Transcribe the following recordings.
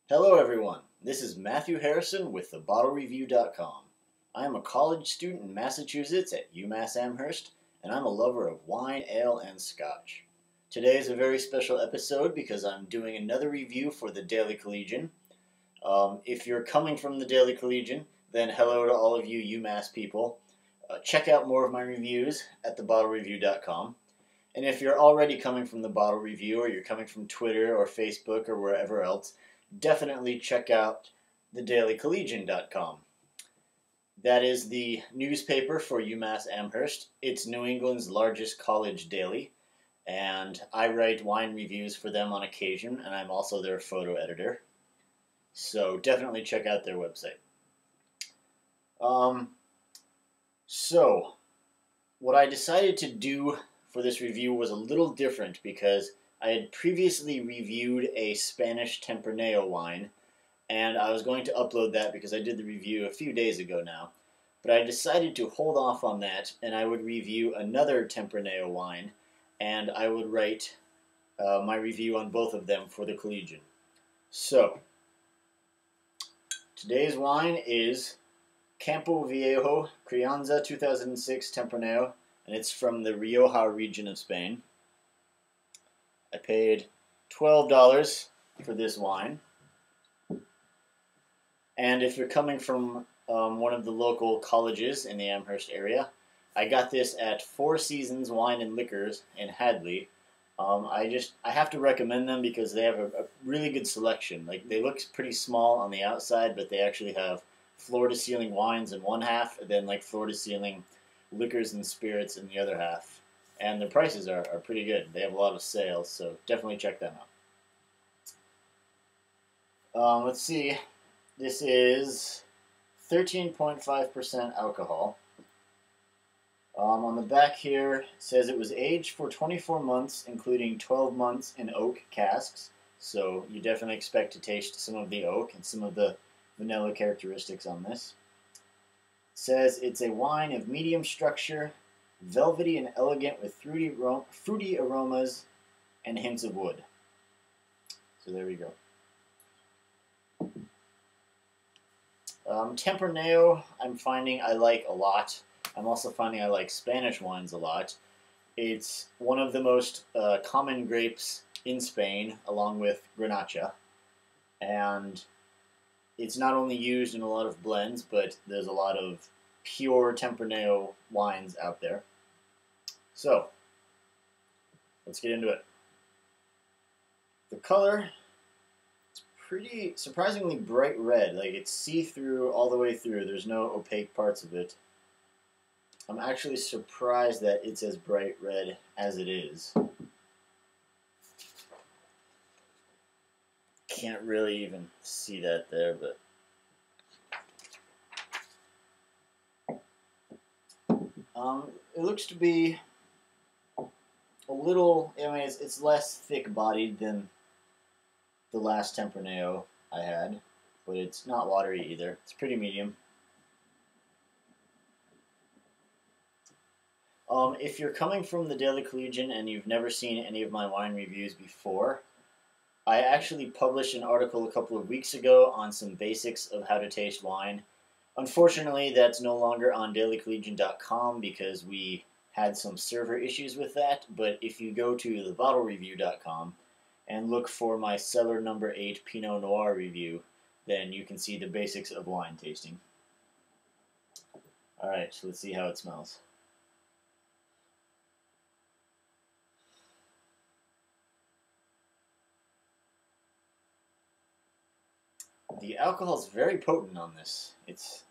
Hello everyone, this is Matthew Harrison with thebottlereview.com. I am a college student in Massachusetts at UMass Amherst, and I'm a lover of wine, ale, and scotch. Today is a very special episode because I'm doing another review for the Daily Collegian. If you're coming from the Daily Collegian, then hello to all of you UMass people. Check out more of my reviews at thebottlereview.com. And if you're already coming from the Bottle Review, or you're coming from Twitter or Facebook or wherever else, definitely check out thedailycollegian.com. That is the newspaper for UMass Amherst. It's New England's largest college daily, and I write wine reviews for them on occasion, and I'm also their photo editor. So definitely check out their website. So what I decided to do for this review was a little different because I had previously reviewed a Spanish Tempranillo wine, and I was going to upload that because I did the review a few days ago now. But I decided to hold off on that, and I would review another Tempranillo wine, and I would write my review on both of them for the Collegian. So, today's wine is Campo Viejo Crianza 2006 Tempranillo, and it's from the Rioja region of Spain. I paid $12 for this wine. And if you're coming from one of the local colleges in the Amherst area, I got this at Four Seasons Wine and Liquors in Hadley. I have to recommend them because they have a really good selection. Like, they look pretty small on the outside, but they actually have floor-to-ceiling wines in one half, and then like floor-to-ceiling liquors and spirits in the other half. And the prices are pretty good. They have a lot of sales, so definitely check them out. Let's see. This is 13.5% alcohol. On the back here, it says it was aged for 24 months, including 12 months in oak casks. So you definitely expect to taste some of the oak and some of the vanilla characteristics on this. It says it's a wine of medium structure, velvety and elegant with fruity aromas and hints of wood. So there we go. Tempranillo, I'm finding I like a lot. I'm also finding I like Spanish wines a lot. It's one of the most common grapes in Spain, along with Grenache. And it's not only used in a lot of blends, but there's a lot of pure Tempranillo wines out there. So, let's get into it. The color, it's pretty surprisingly bright red. Like, it's see-through all the way through. There's no opaque parts of it. I'm actually surprised that it's as bright red as it is. Can't really even see that there, but it looks to be a little, I mean, it's less thick-bodied than the last Tempranillo I had, but it's not watery either. It's pretty medium. If you're coming from the Daily Collegian and you've never seen any of my wine reviews before, I actually published an article a couple of weeks ago on some basics of how to taste wine. Unfortunately, that's no longer on dailycollegian.com because we had some server issues with that, but if you go to thebottlereview.com and look for my Cellar No. 8 Pinot Noir review, then you can see the basics of wine tasting. Alright, so let's see how it smells. The alcohol is very potent on this. It's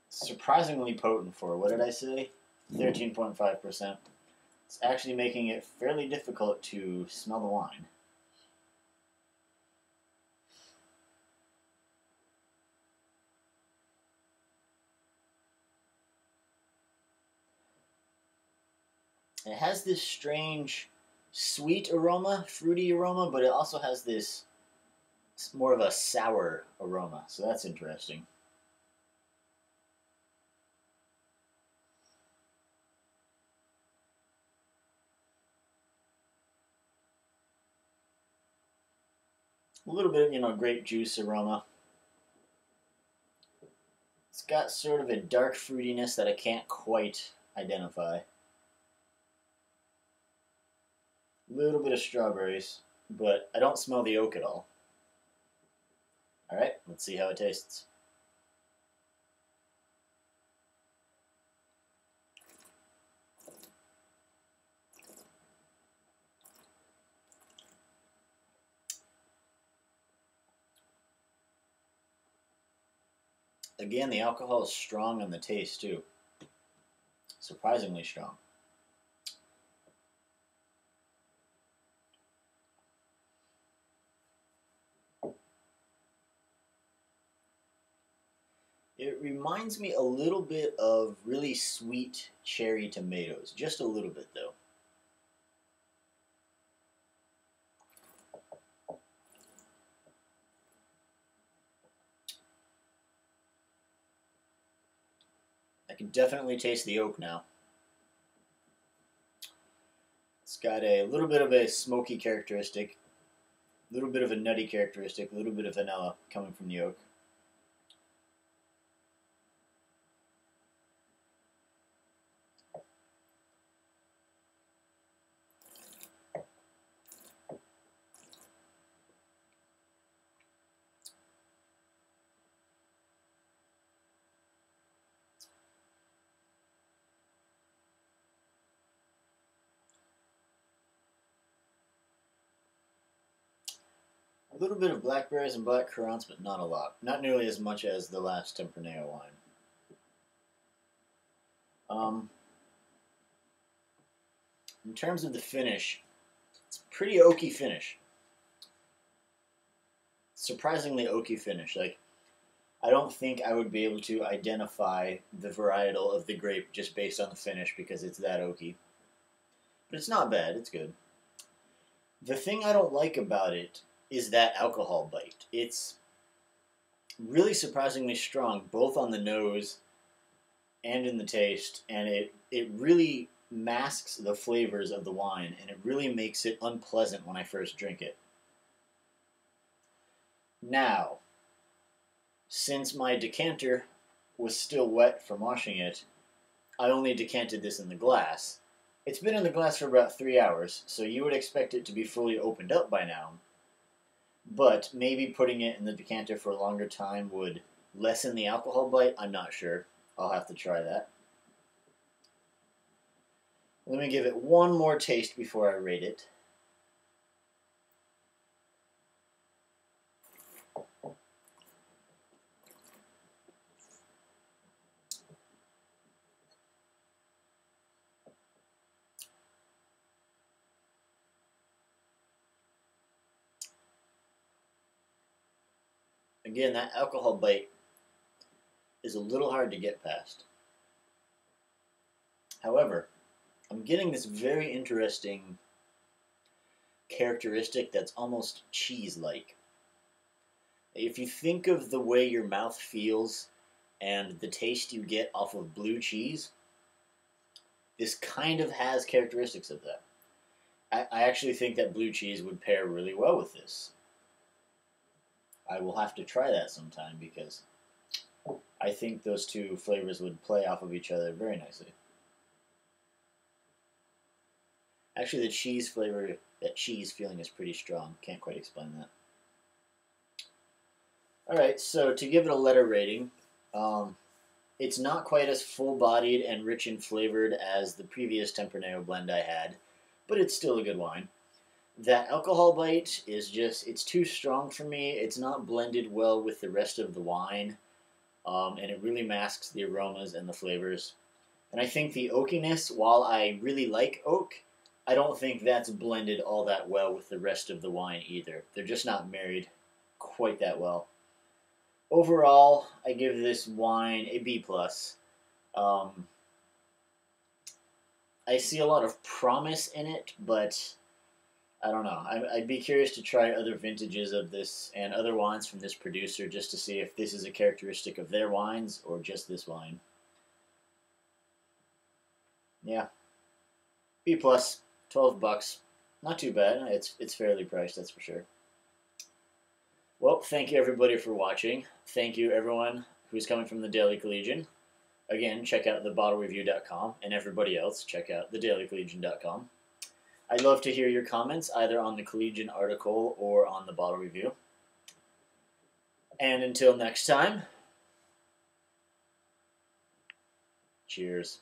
surprisingly potent for, what did I say? 13.5%. It's actually making it fairly difficult to smell the wine. It has this strange sweet aroma, fruity aroma, but it also has this more of a sour aroma, so that's interesting. A little bit of, grape juice aroma. It's got sort of a dark fruitiness that I can't quite identify. A little bit of strawberries, but I don't smell the oak at all. Alright, let's see how it tastes. Again, the alcohol is strong on the taste too. Surprisingly strong. It reminds me a little bit of really sweet cherry tomatoes. Just a little bit though. I can definitely taste the oak now. It's got a little bit of a smoky characteristic, a little bit of a nutty characteristic, a little bit of vanilla coming from the oak. A little bit of blackberries and black currants, but not a lot. Not nearly as much as the last Tempranillo wine. In terms of the finish, it's a pretty oaky finish. Surprisingly oaky finish. Like, I don't think I would be able to identify the varietal of the grape just based on the finish because it's that oaky. But it's not bad, it's good. The thing I don't like about it is that alcohol bite. It's really surprisingly strong, both on the nose and in the taste, and it really masks the flavors of the wine, and it really makes it unpleasant when I first drink it. Now, since my decanter was still wet from washing it, I only decanted this in the glass. It's been in the glass for about 3 hours, so you would expect it to be fully opened up by now. But maybe putting it in the decanter for a longer time would lessen the alcohol bite. I'm not sure. I'll have to try that. Let me give it one more taste before I rate it. Again, that alcohol bite is a little hard to get past. However, I'm getting this very interesting characteristic that's almost cheese-like. If you think of the way your mouth feels and the taste you get off of blue cheese, this kind of has characteristics of that. I actually think that blue cheese would pair really well with this. I will have to try that sometime because I think those two flavors would play off of each other very nicely. Actually, the cheese flavor, that cheese feeling is pretty strong. Can't quite explain that. Alright, so to give it a letter rating, it's not quite as full-bodied and rich and flavored as the previous Tempranillo blend I had, but it's still a good wine. That alcohol bite is just, it's too strong for me. It's not blended well with the rest of the wine, and it really masks the aromas and the flavors. And I think the oakiness, while I really like oak, I don't think that's blended all that well with the rest of the wine either. They're just not married quite that well. Overall, I give this wine a B+. I see a lot of promise in it, but I don't know. I'd be curious to try other vintages of this and other wines from this producer just to see if this is a characteristic of their wines or just this wine. Yeah. B+, $12. Not too bad. It's fairly priced, that's for sure. Well, thank you everybody for watching. Thank you everyone who's coming from the Daily Collegian. Again, check out thebottlereview.com, and everybody else, check out thedailycollegian.com. I'd love to hear your comments either on the Collegian article or on the bottle review. And until next time, cheers.